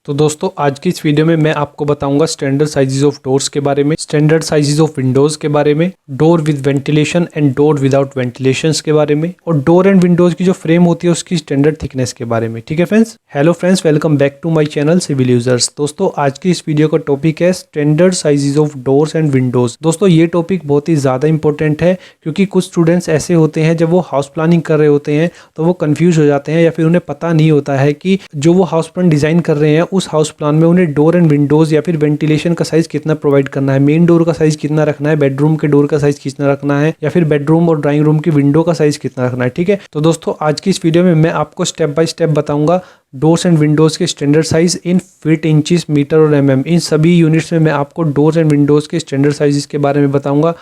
तो दोस्तों आज की इस वीडियो में मैं आपको बताऊंगा स्टैंडर्ड साइजेस ऑफ डोर्स के बारे में, स्टैंडर्ड साइजेस ऑफ विंडोज के बारे में, door with ventilation and door without ventilation के बारे में, और डोर एंड विंडोज की जो फ्रेम होती है उसकी स्टैंडर्ड थिकनेस के बारे में। ठीक है friends, hello friends, welcome back to my channel civil users. दोस्तों आज की इस वीडियो का टॉपिक है standard sizes of doors and windows. दोस्तों ये टॉपिक बहुत ही ज़्यादा इंपॉर्टेंट है क्योंकि कुछ स्टूडेंट्स ऐसे होते हैं जब वो हाउस प्लानिंग कर रहे होते हैं तो वो कंफ्यूज हो जाते हैं या फिर उन्हें पता नहीं होता है कि जो वो हाउस प्लान डिज़ाइन कर रहे हैं उस हाउस प्लान में उन्हें डोर एंड विंडोज या फिर वेंटिलेशन का साइज कितना प्रोवाइड करना है, मेन डोर का साइज कितना रखना है, बेडरूम के डोर का साइज कितना रखना है, या फिर बेडरूम और ड्राइंग रूम की विंडो का साइज कितना रखना है। ठीक है, तो दोस्तों आज की इस वीडियो में मैं आपको स्टेप बाय स्टेप बताऊंगा डोर्स एंड विंडोज के standard size in feet, inches, meter और एमएम। इन सभी यूनिट्स में मैं आपको डोर्स एंड विंडोज के स्टैंडर्ड साइजेस के बारे में बताऊंगा,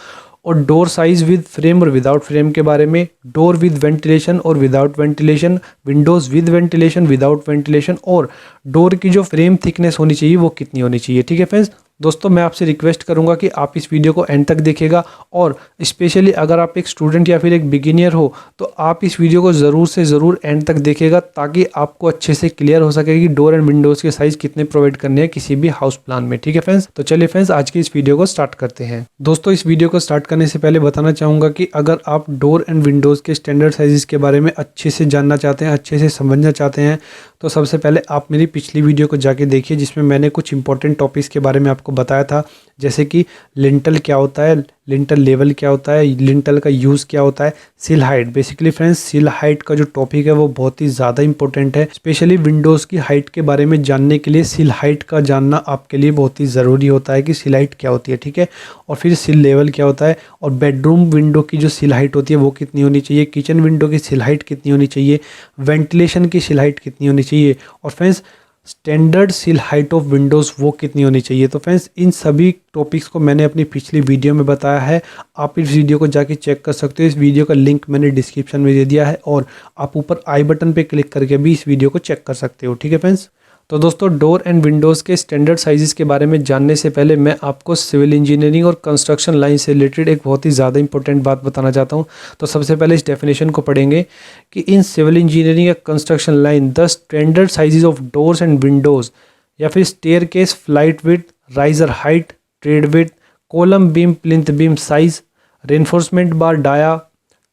और डोर साइज विद फ्रेम और विदाउट फ्रेम के बारे में, डोर विद वेंटिलेशन और without ventilation, windows with ventilation, without ventilation, और डोर की जो फ्रेम थिकनेस होनी चाहिए वो कितनी होनी चाहिए। ठीक है फ्रेंड्स, दोस्तों मैं आपसे रिक्वेस्ट करूंगा कि आप इस वीडियो को एंड तक देखिएगा, और स्पेशली अगर आप एक स्टूडेंट या फिर एक बिगिनियर हो तो आप इस वीडियो को ज़रूर से ज़रूर एंड तक देखिएगा ताकि आपको अच्छे से क्लियर हो सके कि डोर एंड विंडोज़ के साइज़ कितने प्रोवाइड करने हैं किसी भी हाउस प्लान में। ठीक है फ्रेंड्स, तो चलिए फ्रेंड्स आज की इस वीडियो को स्टार्ट करते हैं। दोस्तों इस वीडियो को स्टार्ट करने से पहले बताना चाहूँगा कि अगर आप डोर एंड विंडोज़ के स्टैंडर्ड साइज़ के बारे में अच्छे से जानना चाहते हैं, अच्छे से समझना चाहते हैं, तो सबसे पहले आप मेरी पिछली वीडियो को जाके देखिए जिसमें मैंने कुछ इंपॉर्टेंट टॉपिक्स के बारे में आपको बताया था, जैसे कि लिंटल क्या होता है, लिंटल लेवल क्या होता है, लिंटल का यूज़ क्या होता है, सिल हाइट। बेसिकली फ्रेंड्स सिल हाइट का जो टॉपिक है वो बहुत ही ज़्यादा इंपॉर्टेंट है, स्पेशली विंडोज़ की हाइट के बारे में जानने के लिए सिल हाइट का जानना आपके लिए बहुत ही ज़रूरी होता है कि सिल हाइट क्या होती है। ठीक है, और फिर सिल लेवल क्या होता है, और बेडरूम विंडो की जो सिल हाइट होती है वो कितनी होनी चाहिए, किचन विंडो की सिल हाइट कितनी होनी चाहिए, वेंटिलेशन की सिल हाइट कितनी होनी चाहिए, और फ्रेंड्स स्टैंडर्ड सिल हाइट ऑफ विंडोज़ वो कितनी होनी चाहिए। तो फ्रेंड्स इन सभी टॉपिक्स को मैंने अपनी पिछली वीडियो में बताया है, आप इस वीडियो को जाके चेक कर सकते हो। इस वीडियो का लिंक मैंने डिस्क्रिप्शन में दे दिया है, और आप ऊपर आई बटन पे क्लिक करके भी इस वीडियो को चेक कर सकते हो। ठीक है फ्रेंड्स, तो दोस्तों डोर एंड विंडोज़ के स्टैंडर्ड साइजेस के बारे में जानने से पहले मैं आपको सिविल इंजीनियरिंग और कंस्ट्रक्शन लाइन से रिलेटेड एक बहुत ही ज़्यादा इंपॉर्टेंट बात बताना चाहता हूं। तो सबसे पहले इस डेफिनेशन को पढ़ेंगे कि इन सिविल इंजीनियरिंग या construction line the standard sizes of doors and windows या फिर staircase, flight width, riser height, tread width, column beam, plinth beam size, reinforcement bar dia,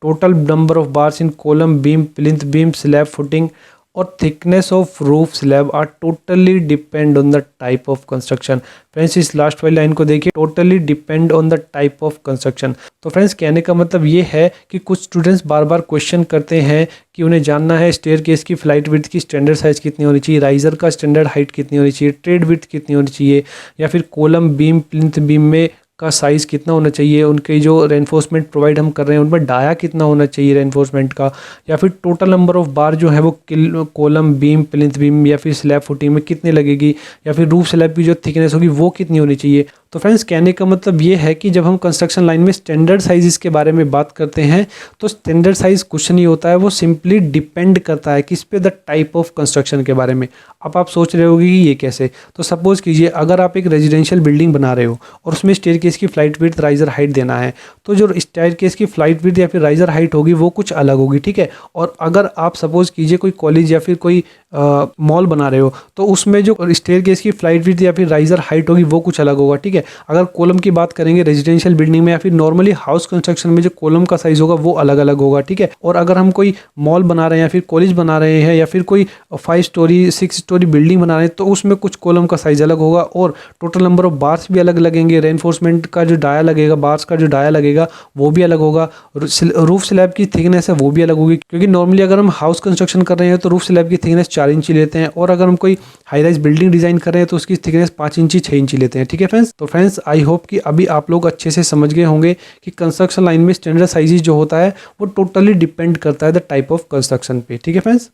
total number of bars in column beam, plinth beam, slab footing और thickness of roof slab are totally depend on the type of construction. Friends इस last वाली line को देखिए, totally depend on the type of construction. तो friends कहने का मतलब ये है कि कुछ स्टूडेंट्स बार बार क्वेश्चन करते हैं कि उन्हें जानना है स्टेयर केस की फ्लाइट विड्थ की स्टैंडर्ड साइज कितनी होनी चाहिए, राइजर का स्टैंडर्ड हाइट कितनी होनी चाहिए, ट्रेड विड्थ कितनी होनी चाहिए, या फिर कॉलम बीम, प्लिंथ बीम में का साइज़ कितना होना चाहिए, उनके जो रेनफोर्समेंट प्रोवाइड हम कर रहे हैं उनमें डाया कितना होना चाहिए रेनफोर्समेंट का, या फिर टोटल नंबर ऑफ बार जो है वो कॉलम बीम, प्लिंथ बीम या फिर स्लैब फुटिंग में कितनी लगेगी, या फिर रूफ स्लैब की जो थिकनेस होगी वो कितनी होनी चाहिए। तो फ्रेंड्स कहने का मतलब ये है कि जब हम कंस्ट्रक्शन लाइन में स्टैंडर्ड साइज़ के बारे में बात करते हैं तो स्टैंडर्ड साइज़ कुछ नहीं होता है, वो सिंपली डिपेंड करता है किस पे, द टाइप ऑफ कंस्ट्रक्शन के बारे में। अब आप सोच रहे होगे कि ये कैसे, तो सपोज कीजिए अगर आप एक रेजिडेंशियल बिल्डिंग बना रहे हो और उसमें स्टेयरकेस की फ्लाइट विड्थ, राइजर हाइट देना है, तो जो स्टेयरकेस की फ्लाइट विड्थ या फिर राइजर हाइट होगी वो कुछ अलग होगी। ठीक है, और अगर आप सपोज कीजिए कोई कॉलेज या फिर कोई मॉल बना रहे हो तो उसमें जो स्टेयरकेस की फ्लाइट विड्थ या फिर राइजर हाइट होगी वो कुछ अलग होगा। ठीक है, अगर कॉलम की बात करेंगे रेजिडेंशियल बिल्डिंग में या फिर नॉर्मली हाउस कंस्ट्रक्शन में जो कॉलम का साइज होगा वो अलग अलग होगा। ठीक है, और अगर हम कोई मॉल बना रहे हैं या फिर कॉलेज बना रहे हैं या फिर कोई 5 स्टोरी 6 स्टोरी बिल्डिंग बना रहे हैं तो उसमें कुछ कॉलम का साइज अलग होगा, और टोटल नंबर ऑफ बार्स भी अलग लगेंगे, रेनफोर्समेंट का जो डाया लगेगा, बार्स का जो डाया लगेगा वो भी अलग होगा, रूफ स्लैब की थिकनेस है वो भी अलग होगी, क्योंकि नॉर्मली अगर हम हाउस कंस्ट्रक्शन कर रहे हैं तो रूफ स्लैब की थिकनेस 4 इंची लेते हैं, और अगर हम कोई हाई राइज बिल्डिंग डिजाइन कर रहे हैं तो उसकी थिकनेस 5 इंची 6 इंची लेते हैं। ठीक है फ्रेंड्स, तो फ्रेंड्स आई होप कि अभी आप लोग अच्छे से समझ गए होंगे कि कंस्ट्रक्शन लाइन में स्टैंडर्ड साइजेस जो होता है वो टोटली डिपेंड करता है द टाइप ऑफ कंस्ट्रक्शन पे। ठीक है फ्रेंड्स,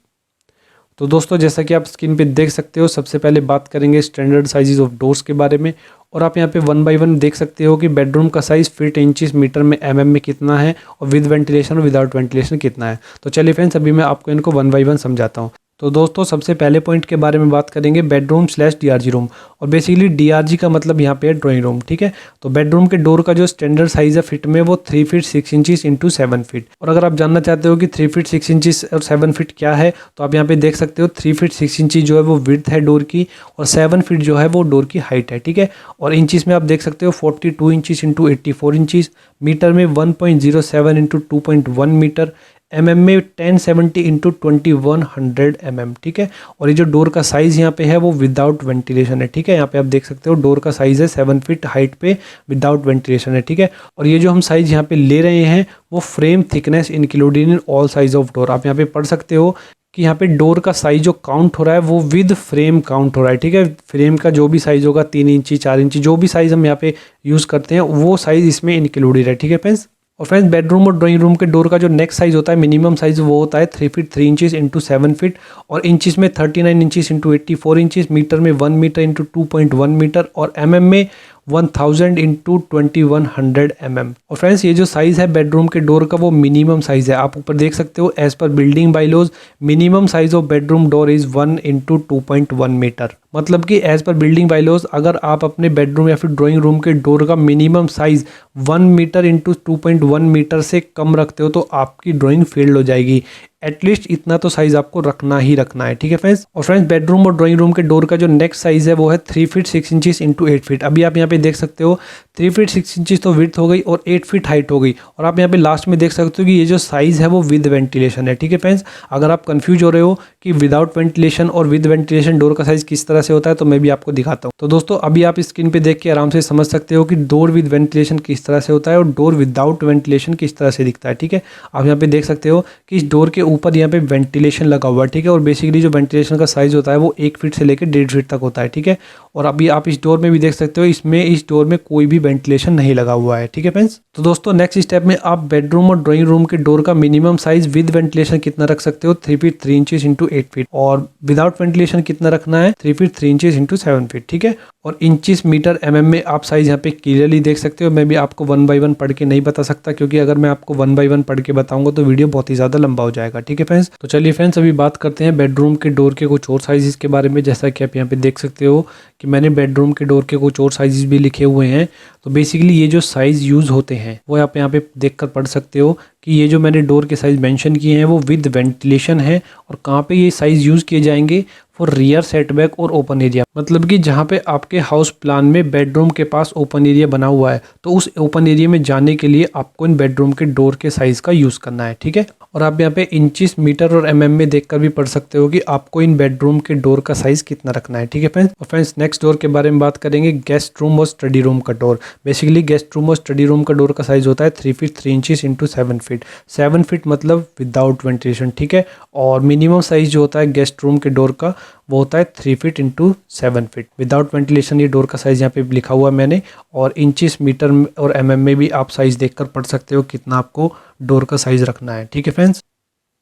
तो दोस्तों जैसा कि आप स्क्रीन पे देख सकते हो सबसे पहले बात करेंगे स्टैंडर्ड साइजेस ऑफ डोर्स के बारे में, और आप यहाँ पे 1 बाय 1 देख सकते हो कि बेडरूम का साइज़ फीट, इंचेस, मीटर में, एमएम में कितना है, और विद वेंटिलेशन और विदाउट वेंटिलेशन कितना है। तो चलिए फ्रेंड्स अभी मैं आपको इनको 1 बाय 1 समझाता हूँ। तो दोस्तों सबसे पहले पॉइंट के बारे में बात करेंगे बेडरूम स्लैश डीआरजी रूम। और बेसिकली डीआरजी का मतलब यहाँ पे है ड्राइंग रूम, ठीक है। तो बेडरूम के डोर का जो स्टैंडर्ड साइज है फिट में वो 3 फीट 6 इंचीज इंटू 7 फीट। और अगर आप जानना चाहते हो कि 3 फीट 6 इंचीज और 7 फीट क्या है, तो आप यहाँ पे देख सकते हो 3 फीट 6 इंचीज जो है वो विड्थ है डोर की, और 7 फीट जो है वो डोर की हाइट है, ठीक है। और इंचीज में आप देख सकते हो 42 इंचीज इंटू 84 इंचीज, मीटर में 1.07 इंटू 2.1 मीटर, mm में 1070 इंटू 2100 mm, ठीक है। और ये जो डोर का साइज़ यहाँ पे है वो विदाउट वेंटिलेशन है, ठीक है। यहाँ पे आप देख सकते हो डोर का साइज़ है 7 फीट हाइट पे विदाउट वेंटिलेशन है, ठीक है। और ये जो हम साइज़ यहाँ पे ले रहे हैं वो frame thickness including in all size of door. आप यहाँ पे पढ़ सकते हो कि यहाँ पे डोर का साइज जो काउंट हो रहा है वो विद फ्रेम काउंट हो रहा है, ठीक है। फ्रेम का जो भी साइज होगा 3 इंची 4 इंची जो भी साइज हम यहाँ पे यूज़ करते हैं वो साइज इसमें इंक्लूडेड है, ठीक है फ्रेंड्स। और फ्रेंड्स बेडरूम और ड्राइंग रूम के डोर का जो नेक्स्ट साइज होता है मिनिमम साइज वो होता है 3 फीट 3 इंचीज इंटू 7 फीट, और इंचीज में 39 इंचीज इंटू 84 इंचीज, मीटर में 1 मीटर इंटू 2.1 मीटर, और mm में 1000 इंटू 2100 mm। और फ्रेंड्स ये जो साइज़ है बेडरूम के डोर का वो मिनिमम साइज़ है। आप ऊपर देख सकते हो as per building bylaws minimum size of bedroom door is 1 into 2.1 meter. मतलब कि एज पर बिल्डिंग बाइलॉज अगर आप अपने बेडरूम या फिर ड्राइंग रूम के डोर का minimum size 1 meter into 2.1 meter से कम रखते हो तो आपकी ड्राइंग फेल्ड हो जाएगी। एटलीस्ट इतना तो साइज आपको रखना ही रखना है, ठीक है फ्रेंड्स। और फ्रेंड्स बेडरूम और ड्राइंग रूम के डोर का जो नेक्स्ट साइज है वो है 3 फीट 6 इंचीज इंटू 8 फीट। अभी आप यहाँ पे देख सकते हो 3 फीट 6 इंचीज तो विड्थ हो गई और 8 फीट हाइट हो गई, और आप यहाँ पे लास्ट में देख सकते हो कि ये जो साइज है वो विद वेंटिलेशन है, ठीक है फ्रेंड्स। अगर आप कंफ्यूज हो रहे हो कि विदाउट वेंटिलेशन और विद वेंटिलेशन डोर का साइज किस तरह से होता है तो मैं भी आपको दिखाता हूँ। तो दोस्तों अभी आप स्क्रीन पे देख के आराम से समझ सकते हो कि डोर विद वेंटिलेशन किस तरह से होता है और डोर विदाउट वेंटिलेशन किस तरह से दिखता है, ठीक है। आप यहाँ पे देख सकते हो कि इस डोर के ऊपर यहाँ पे वेंटिलेशन लगा हुआ है, ठीक है। और बेसिकली जो वेंटिलेशन का साइज होता है वो 1 फीट से लेकर 1.5 फीट तक होता है, ठीक है। और अभी आप इस डोर में भी देख सकते हो इस डोर में कोई भी वेंटिलेशन नहीं लगा हुआ है, ठीक है फ्रेंड्स। तो दोस्तों नेक्स्ट स्टेप में आप बेडरूम और ड्राइंग रूम के डोर का मिनिमम साइज विद वेंटिलेशन कितना रख सकते हो 3 फीट 3 इंचेस इंटू 8 फीट, और विदाउट वेंटिलेशन कितना रखना है 3 फीट 3 इंचेस इंटू 7 फीट, ठीक है। और इंचेस मीटर mm में आप साइज यहाँ पे क्लियरली देख सकते हो। मैं भी आपको 1 बाय 1 पढ़ के नहीं बता सकता क्योंकि अगर मैं आपको 1 बाय 1 पढ़ के बताऊंगा तो वीडियो बहुत ही ज़्यादा लंबा हो जाएगा, ठीक है फ्रेंड्स। तो चलिए फ्रेंड्स अभी बात करते हैं बेडरूम के डोर के कुछ और साइजेस के बारे में। जैसा कि आप यहाँ पे देख सकते हो कि मैंने बेडरूम के डोर के कुछ और साइजेस भी लिखे हुए हैं। तो बेसिकली ये जो साइज़ यूज़ होते हैं वो आप यहाँ पे देख कर पढ़ सकते हो कि ये जो मैंने डोर के साइज़ मेंशन किए हैं वो विद वेंटिलेशन है, और कहाँ पे ये साइज़ यूज़ किए जाएंगे फॉर रियर सेटबैक और ओपन एरिया। मतलब कि जहाँ पे आपके हाउस प्लान में बेडरूम के पास ओपन एरिया बना हुआ है तो उस ओपन एरिया में जाने के लिए आपको इन बेडरूम के डोर के साइज़ का यूज़ करना है, ठीक है। और आप यहाँ पे इंचेस मीटर और mm में देखकर भी पढ़ सकते हो कि आपको इन बेडरूम के डोर का साइज़ कितना रखना है, ठीक है फ्रेंड्स। और फ्रेंड्स नेक्स्ट डोर के बारे में बात करेंगे गेस्ट रूम और स्टडी रूम का डोर। बेसिकली गेस्ट रूम और स्टडी रूम का डोर का साइज़ होता है 3 feet 3 inches into 7 feet. 7 feet मतलब विदाउट वेंटिलेशन, ठीक है। और मिनिमम साइज़ जो होता है गेस्ट रूम के डोर का वो होता है 3 feet into 7 feet without ventilation. ये डोर का साइज़ यहाँ पे लिखा हुआ है मैंने, और इंचेस मीटर और mm में भी आप साइज़ देखकर पढ़ सकते हो कितना आपको डोर का साइज़ रखना है, ठीक है फ्रेंड्स।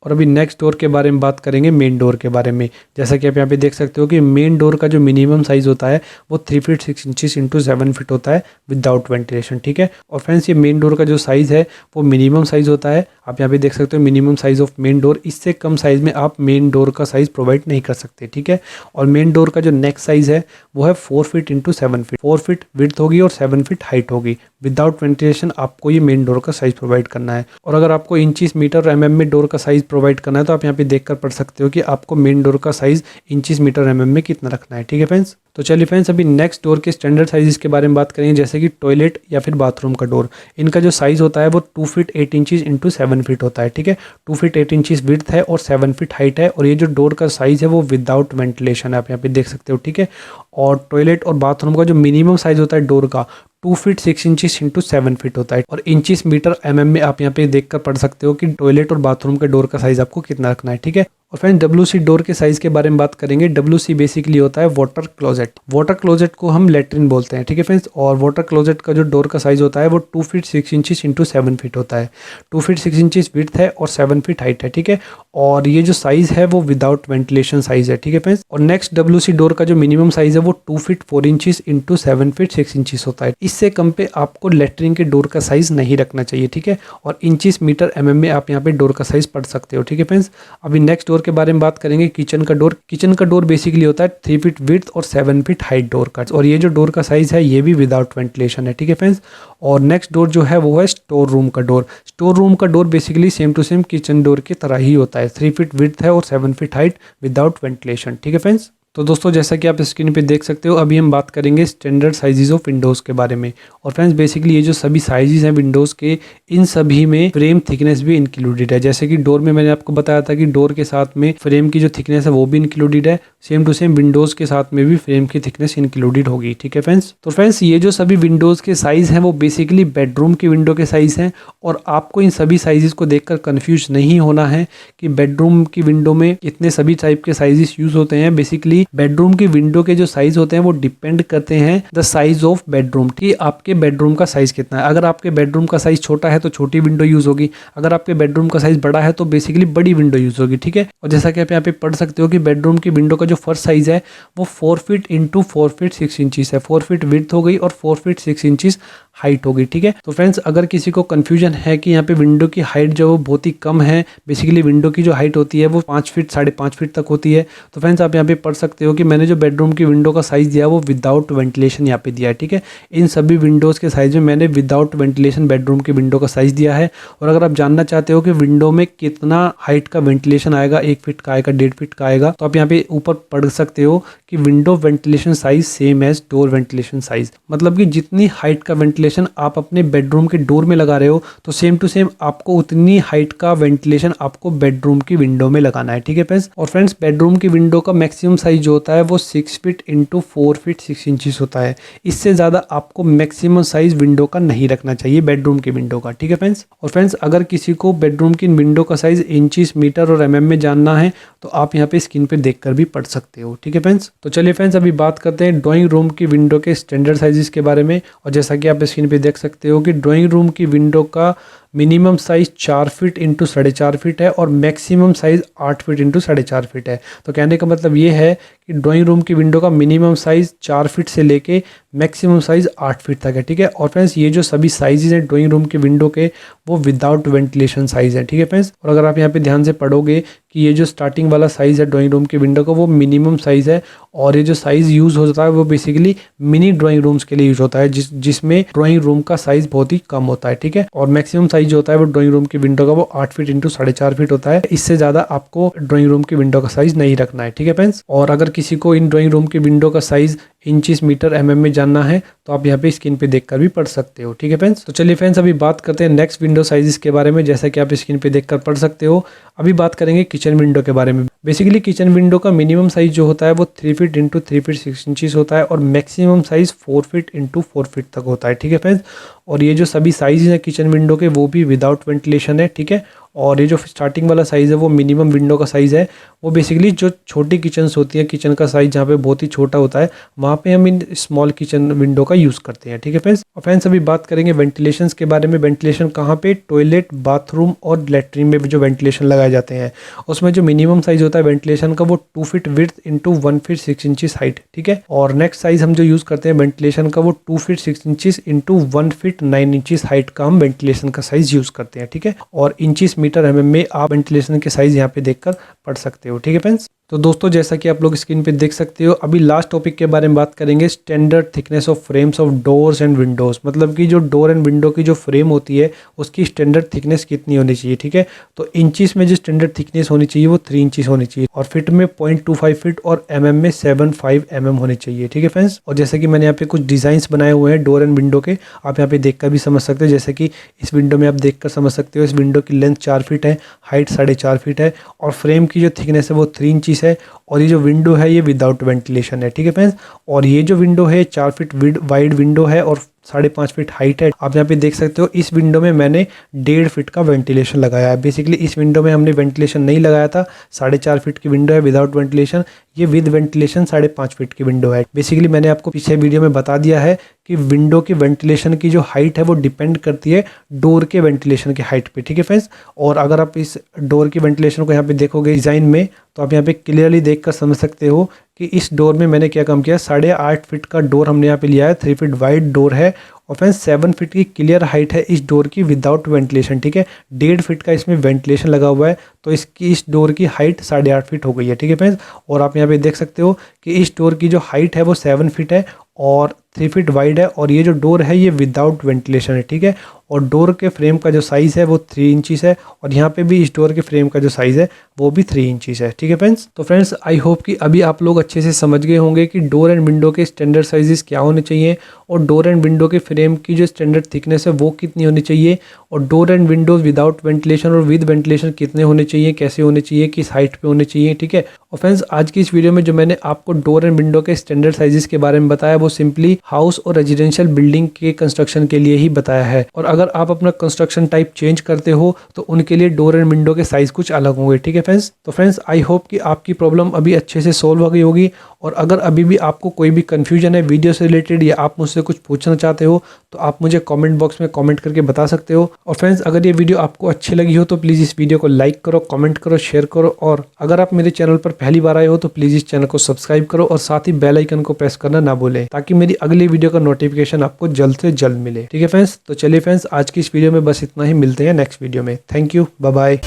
और अभी नेक्स्ट डोर के बारे में बात करेंगे मेन डोर के बारे में। जैसा कि आप यहाँ पे देख सकते हो कि मेन डोर का जो मिनिमम साइज़ होता है वो 3 फीट 6 इंचेस इंटू 7 फीट होता है विदाउट वेंटिलेशन, ठीक है। और फ्रेंड्स ये मेन डोर का जो साइज़ है वो मिनिमम साइज़ होता है। आप यहाँ पे देख सकते हो minimum size of main door. इससे कम साइज़ में आप मेन डोर का साइज़ प्रोवाइड नहीं कर सकते, ठीक है। और मेन डोर का जो नेक्स्ट साइज़ है वो है 4 feet into 7 feet. 4 feet width होगी और 7 फीट हाइट होगी। विदाउट वेंटिलेशन आपको ये मेन डोर का साइज़ प्रोवाइड करना है। और अगर आपको इंचेस मीटर और mm में डोर का साइज़ प्रोवाइड करना है तो आप यहाँ पे देखकर पढ़ सकते हो कि आपको मेन डोर का साइज़ इंचेस मीटर mm में कितना रखना है, ठीक है फ्रेंड्स। तो चलिए फ्रेंड्स अभी नेक्स्ट डोर के स्टैंडर्ड साइज़ के बारे में बात करेंगे, जैसे कि टॉयलेट या फिर बाथरूम का डोर। इनका जो साइज़ होता है वो 2 फीट 8 इंचेस इंटू 7 फीट होता है, ठीक है। 2 फीट 8 इंचेस विड्थ है और 7 फीट हाइट है। और ये जो डोर का साइज़ है वो विदाउट वेंटिलेशन है, आप यहाँ पे देख सकते हो, ठीक है। और टॉयलेट और बाथरूम का जो मिनिमम साइज़ होता है डोर का 2 फीट 6 इंचेस इंटू 7 फीट होता है। और इंचेस मीटर mm में आप यहाँ पे देखकर पढ़ सकते हो कि टॉयलेट और बाथरूम के डोर का साइज़ आपको कितना रखना है, ठीक है। और फ्रेंड WC डोर के साइज़ के बारे में बात करेंगे। WC बेसिकली होता है वाटर क्लोजेट। वाटर क्लोजेट को हम लेट्रिन बोलते हैं, ठीक है फ्रेंड्स। और वाटर क्लोजेट का जो डोर का साइज़ होता है वो 2 फीट 6 इंचेस इंटू 7 फीट होता है। 2 फीट 6 इंचेस विड्थ है और 7 फीट हाइट है, ठीक है। और ये जो साइज़ है वो विदाउट वेंटिलेशन साइज़ है, ठीक है फ्रेंड्स। और नेक्स्ट WC डोर का जो मिनिमम साइज़ है वो 2 feet 4 inches into 7 feet 6 inches होता है। इससे कम पे आपको लेट्रिन के डोर का साइज़ नहीं रखना चाहिए, ठीक है। और इंचेस मीटर mm में आप यहाँ पे डोर का साइज़ पढ़ सकते हो, ठीक है फ्रेंड्स। अभी नेक्स्ट डोर डोर के बारे में बात करेंगे, किचन का डोर। किचन का डोर बेसिकली होता है 3 फीट विड्थ और 7 फीट हाइट डोर का, और ये जो डोर का साइज है ये भी विदाउट वेंटिलेशन है, ठीक है फ्रेंड्स। और नेक्स्ट डोर जो है वो है स्टोर रूम का डोर। स्टोर रूम का door basically same to same kitchen door की तरह ही होता है, 3 फीट विड्थ है और 7 फीट हाइट विदाउट वेंटिलेशन, ठीक है फ्रेंड्स। तो दोस्तों जैसा कि आप स्क्रीन पे देख सकते हो, अभी हम बात करेंगे स्टैंडर्ड साइजेस ऑफ विंडोज़ के बारे में। और फ्रेंड्स बेसिकली ये जो सभी साइजेस हैं विंडोज़ के, इन सभी में फ्रेम थिकनेस भी इंक्लूडेड है। जैसे कि डोर में मैंने आपको बताया था कि डोर के साथ में फ्रेम की जो थिकनेस है वो भी इंक्लूडेड है, सेम टू सेम विंडोज़ के साथ में भी फ्रेम की थिकनेस इंक्लूडेड होगी, ठीक है फ्रेंड्स। तो फ्रेंड्स ये जो सभी विंडोज़ के साइज़ हैं वो बेसिकली बेडरूम की विंडो के साइज़ हैं, और आपको इन सभी साइजेस को देखकर कंफ्यूज नहीं होना है कि बेडरूम की विंडो में इतने सभी टाइप के साइजेस यूज़ होते हैं। बेसिकली बेडरूम की विंडो के जो साइज होते हैं वो डिपेंड करते हैं द साइज ऑफ बेडरूम, कि आपके बेडरूम का साइज कितना है। अगर आपके बेडरूम का साइज छोटा है तो छोटी विंडो यूज होगी, अगर आपके बेडरूम का साइज बड़ा है तो बेसिकली बड़ी विंडो यूज होगी, ठीक है। और जैसा कि आप यहाँ पे पढ़ सकते हो कि बेडरूम की विंडो का जो फर्स्ट साइज है वो 4 फीट इंटू 4 फीट 6 इंचीज है। 4 फीट विड्थ हो गई और 4 फीट 6 इंचीज हाइट होगी, ठीक है। तो फ्रेंड्स अगर किसी को कंफ्यूजन है कि यहाँ पे विंडो की हाइट जो बहुत ही कम है, बेसिकली विंडो की जो हाइट होती है वो 5 फीट 5.5 फीट तक होती है, तो फ्रेंड्स आप यहाँ पे पढ़ सकते हो कि मैंने जो बेडरूम की विंडो का साइज दिया वो विदाउट वेंटिलेशन यहाँ पे दिया है, ठीक है। इन सभी विंडोज़ के साइज में मैंने विदाउट वेंटिलेशन बेडरूम की विंडो का साइज दिया है। और अगर आप जानना चाहते हो कि विंडो में कितना हाइट का वेंटिलेशन आएगा, 1 फीट का आएगा, 1.5 फीट का आएगा, तो आप यहाँ पे ऊपर पढ़ सकते हो कि window ventilation size same as door ventilation size. मतलब कि जितनी हाइट का वेंटिलेशन आप अपने बेडरूम के डोर में लगा रहे हो, तो सेम टू सेम आपको उतनी हाइट का वेंटिलेशन आपको बेडरूम की विंडो में लगाना है, ठीक है फ्रेंड्स। और फ्रेंड्स बेडरूम की विंडो का मैक्सिमम साइज जो होता है वो 6 फीट इंटू 4 फीट 6 इंचीज होता है। इससे ज़्यादा आपको मैक्सिमम साइज विंडो का नहीं रखना चाहिए बेडरूम की विंडो का, ठीक है फ्रेंड्स। और फ्रेंड्स अगर किसी को बेडरूम की विंडो का साइज इंचीज, मीटर और mm में जानना है तो आप यहाँ पे स्क्रीन पे देखकर भी पढ़ सकते हो, ठीक है फ्रेंड्स। तो चलिए फ्रेंड्स अभी बात करते हैं ड्राइंग रूम की विंडो के स्टैंडर्ड साइजेस के बारे में। और जैसा कि आप स्क्रीन पे देख सकते हो कि ड्राइंग रूम की विंडो का minimum size 4 feet into 4.5 feet है और maximum size 8 feet into 4.5 feet है। तो कहने का मतलब ये है कि ड्राइंग रूम की विंडो का मिनिमम साइज 4 फीट से लेके मैक्सिमम साइज 8 फीट तक है, ठीक है। और फ्रेंड्स ये जो सभी साइजेज हैं ड्राइंग रूम के विंडो के वो विदाउट वेंटिलेशन साइज है, ठीक है फ्रेंड्स। और अगर आप यहाँ पे ध्यान से पढ़ोगे कि ये जो स्टार्टिंग वाला साइज है ड्राइंग रूम के विंडो का वो मिनिमम साइज है, और ये जो साइज यूज होता है वो बेसिकली मिनी ड्राइंग रूम्स के लिए यूज होता है, जिसमें ड्राइंग रूम का साइज बहुत ही कम होता है, ठीक है। और मैक्सिमम साइज जो होता है वो ड्राइंग रूम की विंडो का वो 8 फीट इंटू 4.5 फीट होता है। इससे ज्यादा आपको ड्राइंग रूम की विंडो का साइज नहीं रखना है, ठीक है फ्रेंड्स। और अगर किसी को इन ड्राइंग रूम की विंडो का साइज इंचीज, मीटर, mm में जानना है तो आप यहाँ पे स्क्रीन पे देखकर भी पढ़ सकते हो, ठीक है फ्रेंड्स। तो चलिए फ्रेंड्स अभी बात करते हैं नेक्स्ट विंडो साइजेस के बारे में, जैसा कि आप स्क्रीन पे देखकर पढ़ सकते हो। अभी बात करेंगे किचन विंडो के बारे में। बेसिकली किचन विंडो का मिनिमम साइज जो होता है वो 3 फीट इंटू 3 फीट 6 इंचीज होता है, और maximum size 4 feet into 4 feet तक होता है, ठीक है फ्रेंड्स। और ये जो सभी साइज हैं किचन विंडो के वो भी विदाउट वेंटिलेशन है, ठीक है। और ये जो स्टार्टिंग वाला साइज़ है वो मिनिमम विंडो का साइज़ है। वो बेसिकली जो छोटी किचन्स होती हैं, किचन का साइज़ जहाँ पे बहुत ही छोटा होता है, वहाँ पे हम इन स्मॉल किचन विंडो का यूज़ करते हैं, ठीक है फ्रेंड्स। और फ्रेंड्स अभी बात करेंगे वेंटिलेशन के बारे में। वेंटिलेशन कहाँ पे? टॉयलेट, बाथरूम और लेटरिन में जो वेंटिलेशन लगाए जाते हैं, उसमें जो मिनिमम साइज़ होता है वेंटिलेशन का वो 2 feet width into 1 feet 6 inches height, ठीक है। और नेक्स्ट साइज़ हम जो यूज़ करते हैं वेंटिलेशन का वो 2 feet 6 inches into 1 feet 9 inches height का हम वेंटिलेशन का साइज़ यूज़ करते हैं, ठीक है। और इंचीज, मीटर, mm में आप वेंटिलेशन के साइज यहाँ पे देखकर पढ़ सकते हो, ठीक है फ्रेंड्स। तो दोस्तों जैसा कि आप लोग स्क्रीन पे देख सकते हो, अभी लास्ट टॉपिक के बारे में बात करेंगे, standard thickness of frames of doors and Windows. मतलब कि जो डोर एंड विंडो की जो फ्रेम होती है उसकी स्टैंडर्ड थिकनेस कितनी होनी चाहिए, ठीक है। तो इंचीज में जो स्टैंडर्ड थिकनेस होनी चाहिए वो 3 इंचीज होनी चाहिए, और फीट में 0.25 फीट और mm में 75 mm होनी चाहिए, ठीक है फ्रेंड्स। और जैसे कि मैंने यहाँ पे कुछ डिजाइन बनाए हुए हैं डोर एंड विंडो के, आप यहाँ पे देखकर भी समझ सकते हो। जैसे कि इस विंडो में आप देखकर समझ सकते हो, इस विंडो की लेंथ 4 फीट है, हाइट 4.5 फीट है, और फ्रेम की जो थिकनेस है वो 3 इंचीज है, और ये जो विंडो है ये विदाउट वेंटिलेशन है, ठीक है फ्रेंड्स। और ये जो विंडो है 4 फीट वाइड विंडो है और 5.5 फीट हाइट है। आप यहाँ पे देख सकते हो इस विंडो में मैंने 1.5 फीट का वेंटिलेशन लगाया है। बेसिकली इस विंडो में हमने वेंटिलेशन नहीं लगाया था, 4.5 फीट की विंडो है विदाउट वेंटिलेशन। ये विद वेंटिलेशन 5.5 फीट की विंडो है। बेसिकली मैंने आपको पीछे वीडियो में बता दिया है कि विंडो की वेंटिलेशन की जो हाइट है वो डिपेंड करती है डोर के वेंटिलेशन की हाइट पे, ठीक है फ्रेंड्स। और अगर आप इस डोर की वेंटिलेशन को यहाँ पे देखोगे डिजाइन में, तो आप यहाँ पे क्लियरली देखकर समझ सकते हो कि इस डोर में मैंने क्या काम किया, 8.5 फीट का डोर हमने यहाँ पे लिया है, 3 फीट वाइड डोर है और फ्रेंड्स 7 फीट की क्लियर हाइट है इस डोर की विदाउट वेंटिलेशन, ठीक है। 1.5 फीट का इसमें वेंटिलेशन लगा हुआ है, तो इसकी इस डोर की हाइट 8.5 फीट हो गई है, ठीक है फ्रेंड्स। और आप यहाँ पे देख सकते हो कि इस डोर की जो हाइट है वो 7 फीट है और 3 फीट वाइड है और ये जो डोर है ये विदाउट वेंटिलेशन है, ठीक है। और डोर के फ्रेम का जो साइज़ है वो 3 इंचज़ है और यहाँ पे भी इस डोर के फ्रेम का जो साइज़ है वो भी 3 इंचज़ है, ठीक है फ्रेंड्स। तो फ्रेंड्स आई होप कि अभी आप लोग अच्छे से समझ गए होंगे कि डोर एंड विंडो के स्टैंडर्ड साइजेस क्या होने चाहिए और डोर एंड विंडो के फ्रेम की जो स्टैंडर्ड थिकनेस है वो कितनी होनी चाहिए और door and Windows without ventilation और विद वेंटिलेशन कितने होने चाहिए, कैसे होने चाहिए, किस हाइट पे होने चाहिए, ठीक है। और फ्रेंड्स आज की इस वीडियो में जो मैंने आपको डोर एंड विंडो के स्टैंडर्ड साइजेस के बारे में बताया वो सिंपली हाउस और रेजिडेंशियल बिल्डिंग के कंस्ट्रक्शन के लिए ही बताया है। और अगर आप अपना कंस्ट्रक्शन टाइप चेंज करते हो तो उनके लिए डोर एंड विंडो के साइज कुछ अलग होंगे, ठीक है फ्रेंड्स। तो फ्रेंड्स आई होप कि आपकी प्रॉब्लम अभी अच्छे से सोल्व हो गई होगी और अगर अभी भी आपको कोई भी कंफ्यूजन है वीडियो से रिलेटेड या आप मुझसे कुछ पूछना चाहते हो तो आप मुझे कमेंट बॉक्स में कमेंट करके बता सकते हो। और फ्रेंड्स अगर ये वीडियो आपको अच्छी लगी हो तो प्लीज़ इस वीडियो को लाइक करो, कमेंट करो, शेयर करो और अगर आप मेरे चैनल पर पहली बार आए हो तो प्लीज़ इस चैनल को सब्सक्राइब करो और साथ ही बेल आइकन को प्रेस करना ना भूलें ताकि मेरी अगली वीडियो का नोटिफिकेशन आपको जल्द से जल्द मिले, ठीक है फ्रेंड्स। तो चलिए फ्रेंड्स आज की इस वीडियो में बस इतना ही, मिलते हैं नेक्स्ट वीडियो में। Thank you, bye bye.